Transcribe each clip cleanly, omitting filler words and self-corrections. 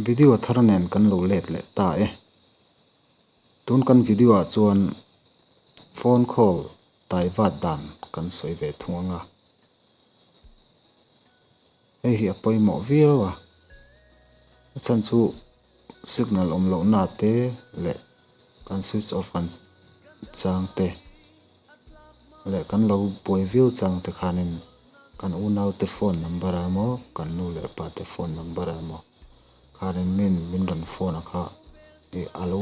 video tharanen kan lo let le ta tun kan video a chuan phone call daivert dan kan soi ve thunga hi apoimo viawa chan chu signal lo na te le kan switch off kan chang te le kan lo poi view chang te khanin kan unau te phone number amo kan nu le pa te phone number amo khanin min ron phone kha e alo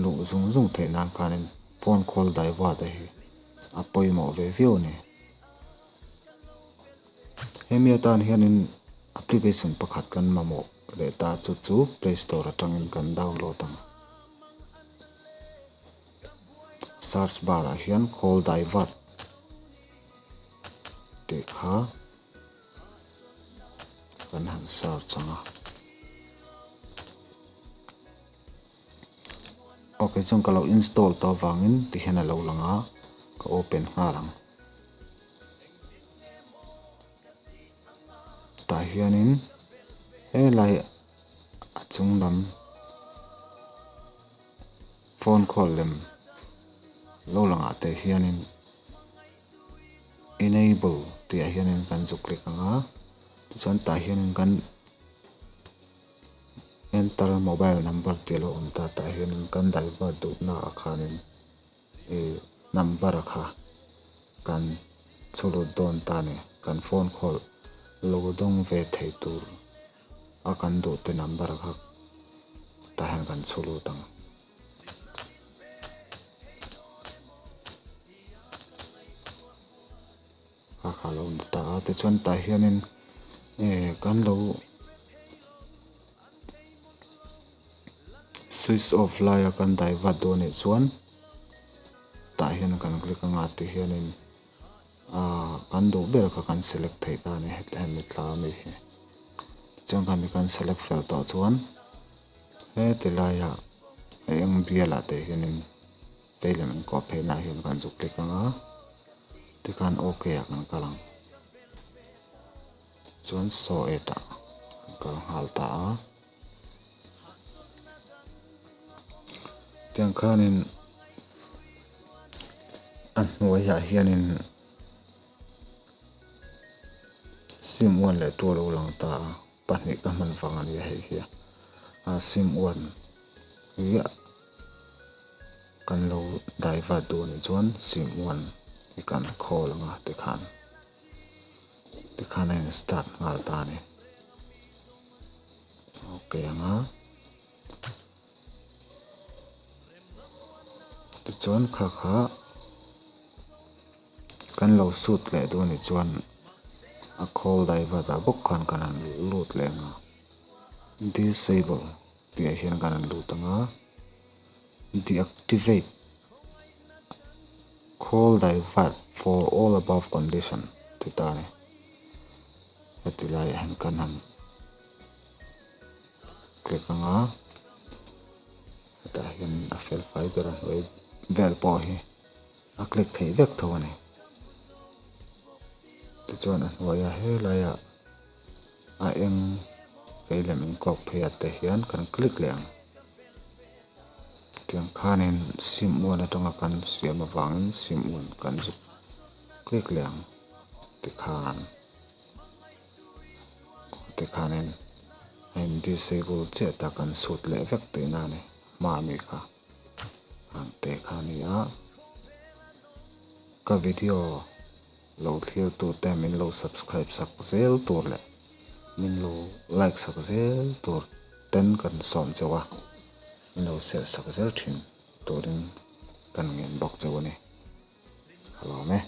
lu zung the nan khanin phone call daivert hi apoimo ve view ne hemia tan hianin application pakhat kan mamo le ta chu Play Store atangin kan download ang search bar a hian call daivert te kha kan han search anga okay chung kalau install to wangin ti hian alo langa ka open ngarang ta hianin lai achung lam phone call lem lo langa te hianin enable ti hianin kan zu click anga chuan ta hianin kan enter mobile number te lo ta hianin kan daivert du na khanin number kha kan chulu don ta ne kan phone call lo dong ve thei tur akan du te number kha ta han kan chulu tang khalo ta te chuan ta hianin kan lo switch off lai kan daivert do ne chuan ta hian kan click anga ti hianin kan do ber ka kan select thei ta ne het mi tla mi he chuan kan select fel to chuan he te laia eng biala te hianin element ko phe na hian kan zu click anga ti kan okay a kan kalang chuan so eta kan hal ta tiang khanin an noya hianin sim one le to lo lang ta pahni ka man wangan ya hi sim one ya kan lo daivert do ni chuan sim one kan call nga te khan start ngal ta ne okay anga te chuan kha kan lo suit le do ni chuan a call daivert a bok khan kan lut le nga disable ti hian kan lut anga deactivate call daivert for all above condition ti ta ne hetilai han kan click anga ta hian a fel fiber an web vel po hi a click thei vek thawani ti chuan an waya he laia a eng veilem in kok phei te hian kan click leng tiang khanin sim one atanga kan siam awangin sim one kan zu click leng ti khanin ein disable che ta kan suit le vek te na ne ma mi kha ang te khania ka video lo clear tu te min lo subscribe sak zel tur le min lo like sak zel tur ten kan som chawa min lo share sak zel thin turin kan ngen bok chawani hello me